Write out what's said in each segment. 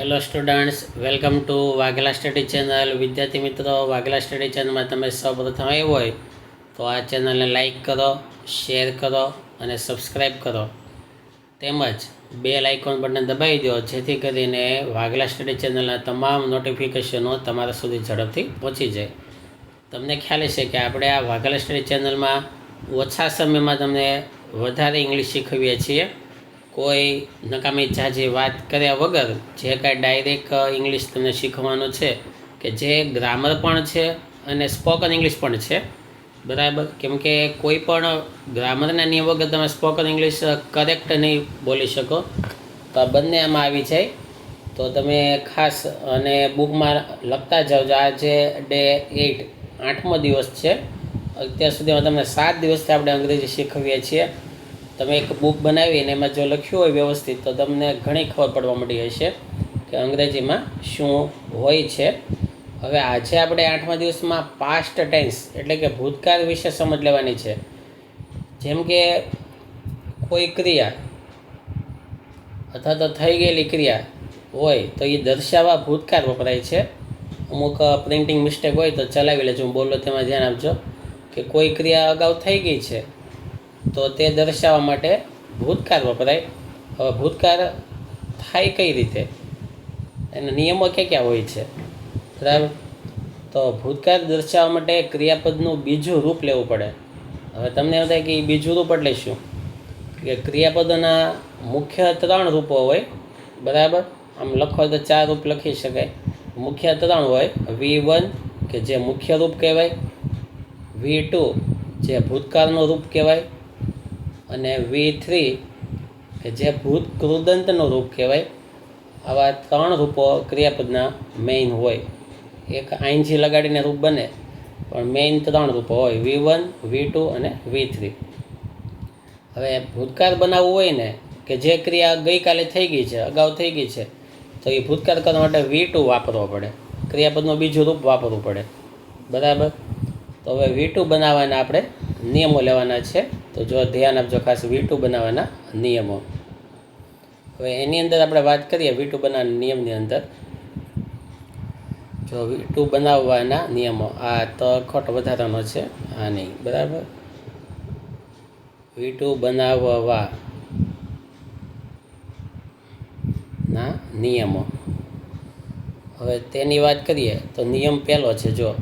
Hello students, welcome to Vaghela study channel. વિદ્યાર્થી મિત્રો, Vaghela study ચેનલમાં તમે સૌપ્રથમ આવ્યો હોય તો આ ચેનલને લાઈક કરો, શેર કરો અને સબસ્ક્રાઈબ કરો. તેમજ બેલ આઇકોન બટન દબાવી દો જેથી કરીને વાઘેલા સ્ટડી ચેનલના તમામ નોટિફિકેશનો તમારા સુધી ઝડપથી પહોંચી જાય. તમને ખ્યાલ હશે કે આપણે આ વાઘેલા સ્ટડી ચેનલમાં ઓછા સમયમાં તમને વધારે ઇંગ્લિશ શીખવીએ છીએ. કોઈ નકામી ઝાઝી વાત કર્યા વગર જે કાંઈ ડાયરેક્ટ ઇંગ્લિશ તમને શીખવાનું છે કે જે ગ્રામર પણ છે અને સ્પોકન ઇંગ્લિશ પણ છે, બરાબર. કેમ કે કોઈ પણ ગ્રામરના નિયમ વગર તમે સ્પોકન ઇંગ્લિશ કરેક્ટ નહીં બોલી શકો. તો આ બંને આમાં આવી જાય તો તમે ખાસ અને બુકમાં લખતા જાઓ. આજે ડે 8મો દિવસ છે. અત્યાર સુધીમાં તમને 7 દિવસથી આપણે અંગ્રેજી શીખવીએ છીએ. તમે એક બુક બનાવીને એમાં જો લખ્યું હોય વ્યવસ્થિત તો તમને ઘણી ખબર પડવા મળી હશે કે અંગ્રેજીમાં શું હોય છે. હવે આજે આપણે 8મા દિવસમાં પાસ્ટ ટેન્સ એટલે કે ભૂતકાળ વિશે સમજ લેવાની છે. જેમ કે કોઈ ક્રિયા અથવા તો થઈ ગયેલી ક્રિયા હોય તો એ દર્શાવવા ભૂતકાળ વપરાય છે. અમુક પ્રિન્ટિંગ મિસ્ટેક હોય તો ચલાવી લેજો, હું બોલો તેમાં ધ્યાન આપજો કે કોઈ ક્રિયા અગાઉ થઈ ગઈ છે તો તે દર્શાવવા માટે ભૂતકાળ વપરાય. હવે ભૂતકાળ થાય કઈ રીતે, એના નિયમો ક્યાં હોય છે, બરાબર. તો ભૂતકાળ દર્શાવવા માટે ક્રિયાપદનું બીજું રૂપ લેવું પડે. હવે તમને એમ થાય કે એ બીજું રૂપ એટલે શું, કે ક્રિયાપદોના મુખ્ય 3 રૂપો હોય, બરાબર. આમ લખો તો 4 રૂપ લખી શકાય. મુખ્ય 3 હોય. V1 કે જે મુખ્ય રૂપ કહેવાય, V2 જે ભૂતકાળનું રૂપ કહેવાય, અને V3 કે જે ભૂત કૃદંતનું રૂપ કહેવાય. આવા 3 રૂપો ક્રિયાપદના મેઇન હોય. એક આઈનજી લગાડીને રૂપ બને પણ મેઇન 3 રૂપો હોય, V1, V2 અને V3. હવે ભૂતકાળ બનાવવું હોય ને કે જે ક્રિયા ગઈકાલે થઈ ગઈ છે, અગાઉ થઈ ગઈ છે, તો એ ભૂતકાળ કરવા માટે V2 વાપરવો પડે, ક્રિયાપદનું બીજું રૂપ વાપરવું પડે, બરાબર. તો હવે V2 બનાવવાના આપણે નિયમો લેવાના છે. તો જો ધ્યાન આપજો ખાસ, V2 બનાવવાના નિયમો. હવે એની અંદર આપણે વાત કરીએ V2 બનાવવાના નિયમની અંદર. જો V2 બનાવવાના નિયમો, આ તો ખોટો વધારાનો છે, આ નહીં, બરાબર. V2 બનાવવા ના નિયમો. હવે તેની વાત કરીએ તો નિયમ પહેલો છે જો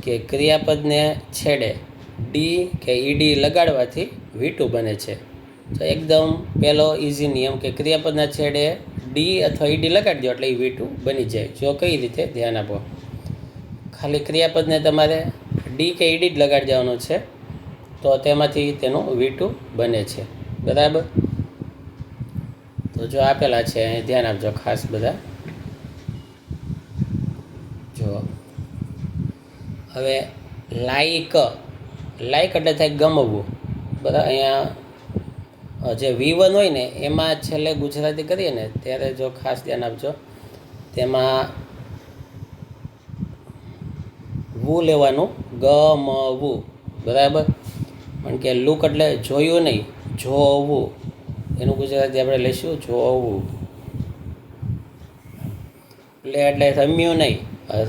કે ક્રિયાપદને છેડે ડી કે ઈડી લગાડવાથી V2 બને છે. તો એકદમ પહેલો ઇઝી નિયમ કે ક્રિયાપદના છેડે ડી અથવા ઈડી લગાડી દો એટલે એ V2 બની જાય. જો કઈ રીતે, ધ્યાન આપો. ખાલી ક્રિયાપદને તમારે ડી કે ઈડી જ લગાડી દેવાનું છે તો તેમાંથી તેનું V2 બને છે, બરાબર. તો જો આપેલા છે અહીં ધ્યાન આપજો ખાસ બધા. જો હવે લાઈક એટલે થાય ગમવું, બરાબર. અહીંયા જે V1 હોય ને એમાં છેલ્લે ગુજરાતી કરીએ ને ત્યારે જો ખાસ ધ્યાન આપજો, તેમાં વુ લેવાનું, ગમવું, બરાબર. પણ કે લુક એટલે જોયું નહીં, જોવું. એનું ગુજરાતી આપણે લઈશું જોવું. પ્લે એટલે રમ્યું નહીં,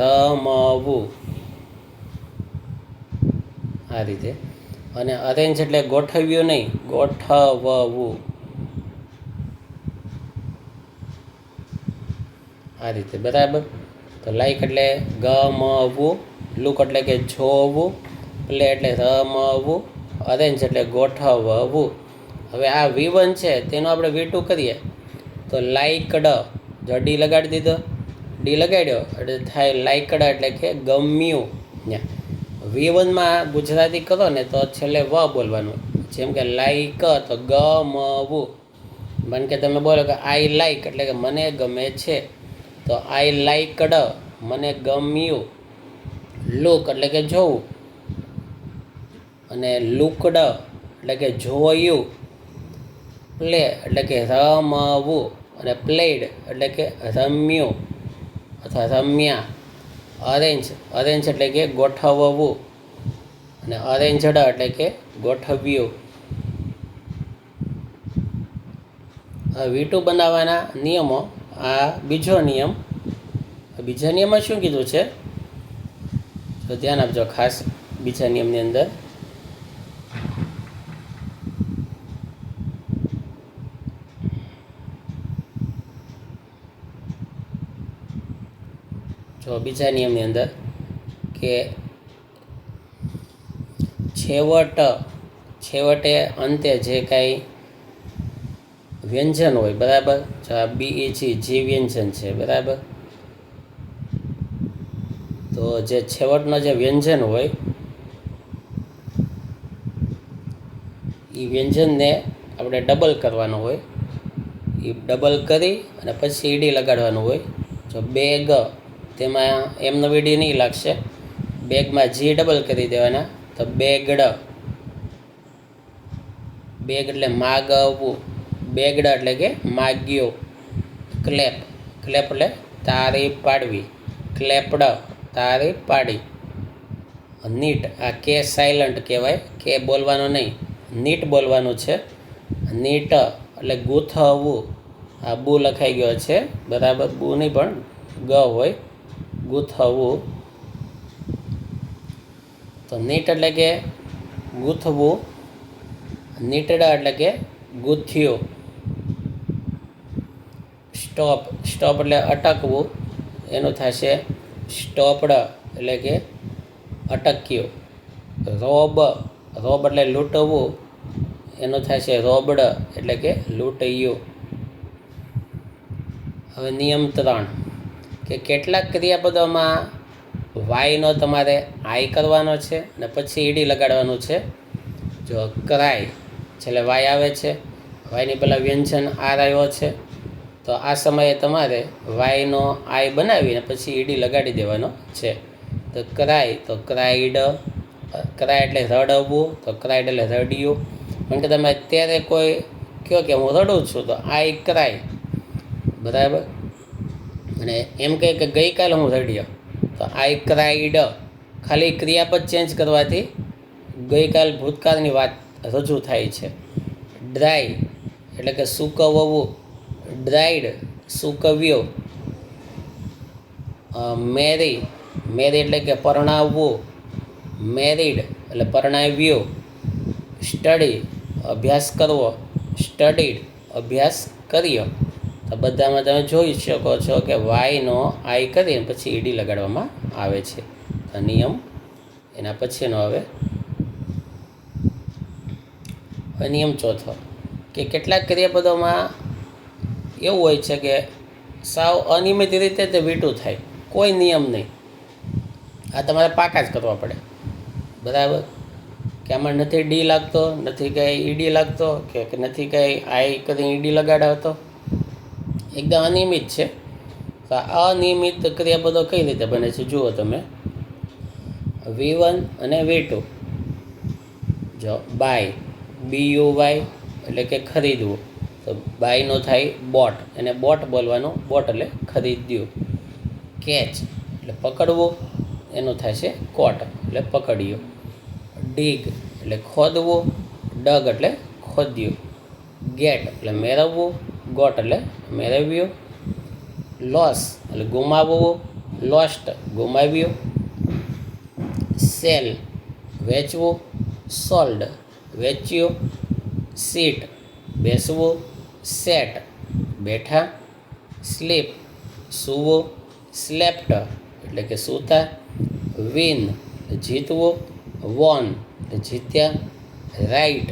રમવું, આ રીતે. અને અરેન્જ એટલે ગોઠવ્યું નહીં, ગોઠવવું, આ રીતે, બરાબર. તો લાઈક એટલે ગમવું, લુક એટલે કે જોવું, પ્લે એટલે રમવું, અરેન્જ એટલે ગોઠવવું. હવે આ V1 છે તેનો આપણે V2 કરીએ તો લાઈકડ, જો ડી લગાડી દીધો, ડી લગાડ્યો એટલે થાય લાઈકડ એટલે કે ગમ્યું. V1માં ગુજરાતી કરો ને તો છેલ્લે વ બોલવાનું. જેમ કે લાઈક તો ગમવું. મને કે તમે બોલો કે આઈ લાઈક એટલે કે મને ગમે છે, તો આઈ લાઈકડ મને ગમ્યું. લુક એટલે કે જોવું, અને લુકડ એટલે કે જોયું. પ્લે એટલે કે રમવું, અને પ્લેડ એટલે કે રમ્યું અથવા રમ્યા. અરેન્જ એટલે કે ગોઠવવું, અને અરેન્જડ એટલે કે ગોઠવ્યું. V2 બનાવવાના નિયમો આ બીજો નિયમ. બીજા નિયમમાં શું કીધું છે તો ધ્યાન આપજો ખાસ. બીજા નિયમની અંદર બીજા નિયમની અંદર કે છેવટે અંતે જે કાંઈ વ્યંજન હોય, બરાબર, જો આ BEG વ્યંજન છે, બરાબર, તો જે છેવટનો જે વ્યંજન હોય એ વ્યંજનને આપણે ડબલ કરવાનું હોય. એ ડબલ કરી અને પછી ઈડી લગાડવાનું હોય. જો બેગ, તેમાં એમનો ઈડી નહીં લાગશે. બેગમાં જી ડબલ કરી દેવાના, તો બેગડ. બેગ એટલે માગવું, બેગડ એટલે કે માગ્યો. ક્લેપ, ક્લેપ એટલે તારી પાડવી, ક્લેપડ તારી પાડી. નીટ, આ કે સાયલન્ટ કહેવાય, કે બોલવાનું નહીં, નીટ બોલવાનું છે. નીટ એટલે ગૂંથવું, આ બુ લખાઈ ગયો છે, બરાબર, બુ નહીં પણ ગ હોય, ગૂંથવું. તો નીટ એટલે કે ગૂંથવું, નીટડા એટલે કે ગૂંથ્યું. સ્ટોપ, સ્ટોપ એટલે અટકવું, એનું થશે સ્ટોપડ એટલે કે અટક્યું. રોબ, રોબ એટલે લૂંટવું, એનું થશે રોબડ એટલે કે લૂંટાયું. હવે નિયમ 3 કે કેટલાક ક્રિયાપદોમાં વાયનો તમારે આઈ કરવાનો છે અને પછી ઈડી લગાડવાનું છે. જો ક્રાય, છેલ્લે વાય આવે છે, વાયની પહેલાં વ્યંજન આર આવ્યો છે, તો આ સમયે તમારે વાયનો આઈ બનાવીને પછી ઈડી લગાડી દેવાનો છે. તો ક્રાય, તો ક્રાઇડ, ક્રાય એટલે રડવું, તો ક્રાઇડ એટલે રડ્યું. કારણ કે તમે અત્યારે કોઈ કહો કે હું રડું છું, તો આઈ ક્રાય, બરાબર. અને એમ કહે કે ગઈકાલે હું રડ્યો, તો આઈ ક્રાઇડ. ખાલી ક્રિયાપદ ચેન્જ કરવાથી ગઈકાલ ભૂતકાળની વાત રજૂ થાય છે. ડ્રાય એટલે કે સૂકવવું, ડ્રાઈડ સૂકવ્યો. મેરી, મેરી એટલે કે પરણાવવું, મેરીડ એટલે પરણાવ્યું. સ્ટડી અભ્યાસ કરવો, સ્ટડીડ અભ્યાસ કર્યો. તો બધામાં તમે જોઈ શકો છો કે વાયનો આઈ કરીને પછી ઈડી લગાડવામાં આવે છે. તો નિયમ એના પછીનો હવે નિયમ 4 કે કેટલાક ક્રિયાપદોમાં એવું હોય છે કે સાવ અનિયમિત રીતે તે વીટું થાય, કોઈ નિયમ નહીં. આ તમારે પાકા જ કરવા પડે, બરાબર. કે આમાં નથી ડી લાગતો, નથી કંઈ ઈડી લાગતો, કે નથી કંઈ આઈ કરીને ઈડી લગાડાવતો, એકદમ અનિયમિત છે. તો આ અનિયમિત ક્રિયાપદો કઈ રીતે બને છે જુઓ તમે. V1 અને V2. જો બાય, BUY એટલે કે ખરીદવું, તો બાયનો થાય બોટ, એને બોટ બોલવાનું, બોટ એટલે ખરીદ્યું. કેચ એટલે પકડવું, એનું થાય છે કોટ એટલે પકડ્યું. ડીગ એટલે ખોદવું, ડગ એટલે ખોદ્યું. ગેટ એટલે મેળવવું, ગોટ એટલે મેળવ્યું. લોસ એટલે ગુમાવવું, લોસ્ટ ગુમાવ્યું. સેલ વેચવું, સોલ્ડ વેચ્યું. સીટ બેસવું, સેટ બેઠા. સ્લીપ સૂવું, સ્લેપ્ટ એટલે કે સૂતા. વિન જીતવું, વોન જીત્યા. રાઇટ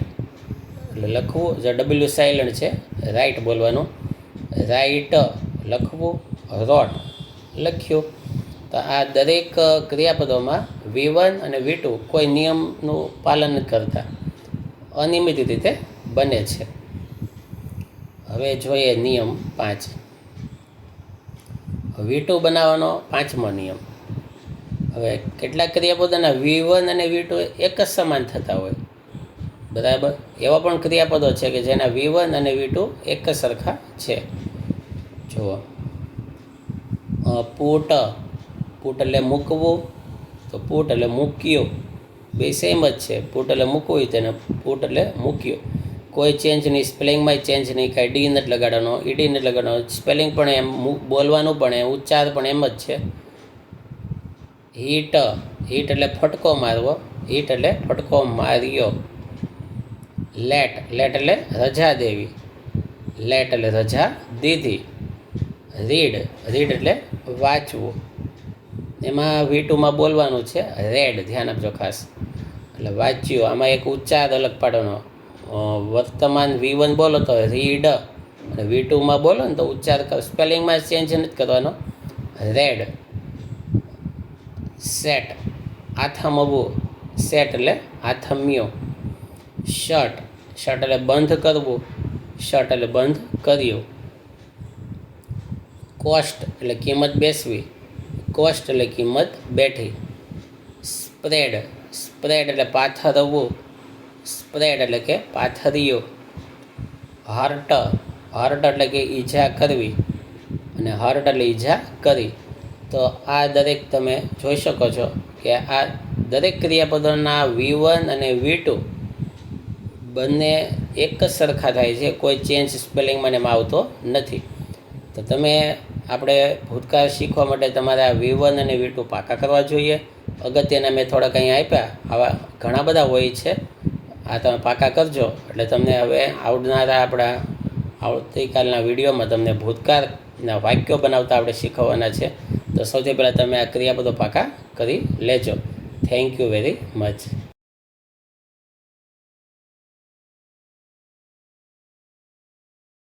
એટલે લખવું, જે ડબલ્યુ સાયલન્ટ છે, રાઇટ બોલવાનું. રાઇટ લખવું, રોટ લખ્યું. તો આ દરેક ક્રિયાપદોમાં V1 અને V2 કોઈ નિયમનું પાલન કરતા અનિયમિત રીતે બને છે. હવે જોઈએ નિયમ 5. V2 બનાવવાનો 5મો નિયમ. હવે કેટલાક ક્રિયાપદોના V1 અને V2 એક જ સમાન થતા હોય, બરાબર. એવા પણ ક્રિયાપદો છે કે જેના V1 અને V2 એક જ સરખા છે. જુઓ, પુટ, પુટ એટલે મૂકવું, તો પુટ એટલે મૂક્યું, બે સેમ જ છે. પુટ એટલે મૂકવું, તેને પુટ એટલે મૂક્યું. કોઈ ચેન્જ નહીં, સ્પેલિંગમાં ચેન્જ નહીં, કાંઈ ડી નથી લગાડવાનો, ઈડી નથી લગાડવાનો, સ્પેલિંગ પણ એમ, બોલવાનું પણ એમ, ઉચ્ચાર પણ એમ જ છે. હીટ, હીટ એટલે ફટકો મારવો, હીટ એટલે ફટકો માર્યો. લેટ, લેટ એટલે રજા દેવી, લેટ એટલે રજા દીધી. રીડ, રીડ એટલે વાંચવું. એમાં V2માં બોલવાનું છે રેડ, ધ્યાન આપજો ખાસ. એટલે વાંચ્યું. આમાં એક ઉચ્ચાર અલગ પાડવાનો. વર્તમાન V1 બોલો તો રીડ, અને V2માં બોલો ને તો ઉચ્ચાર સ્પેલિંગમાં ચેન્જ નથી કરવાનો, રેડ. સેટ, આથમવું, સેટ એટલે આથમ્યો. શર્ટ, શર્ટ એટલે બંધ કરવું, શર્ટ એટલે બંધ કર્યું. કોસ્ટ એટલે કિંમત બેસવી, કોસ્ટ એટલે કિંમત બેઠી. સ્પ્રેડ, સ્પ્રેડ એટલે પાથરવું, સ્પ્રેડ એટલે કે પાથર્યું. હર્ટ, હર્ટ એટલે કે ઈજા કરવી, અને હર્ટ એટલે ઈજા કરી. તો આ દરેક તમે જોઈ શકો છો કે આ દરેક ક્રિયાપદોના V1 અને V2 બંને એક જ સરખા થાય છે, કોઈ ચેન્જ સ્પેલિંગમાં એમાં આવતો નથી. તો તમે આપણે ભૂતકાળ શીખવા માટે તમારે આ V1 અને V2 પાકા કરવા જોઈએ. અગત્યના મેં થોડાક અહીંયા આપ્યા, આવા ઘણા બધા હોય છે. આ તમે પાકા કરજો એટલે તમને હવે આવનારા આપણા આવતીકાલના વિડીયોમાં તમને ભૂતકાળના વાક્યો બનાવતા આપણે શીખવવાના છે. તો સૌથી પહેલાં તમે આ ક્રિયાપદો પાકા કરી લેજો. Thank you very much.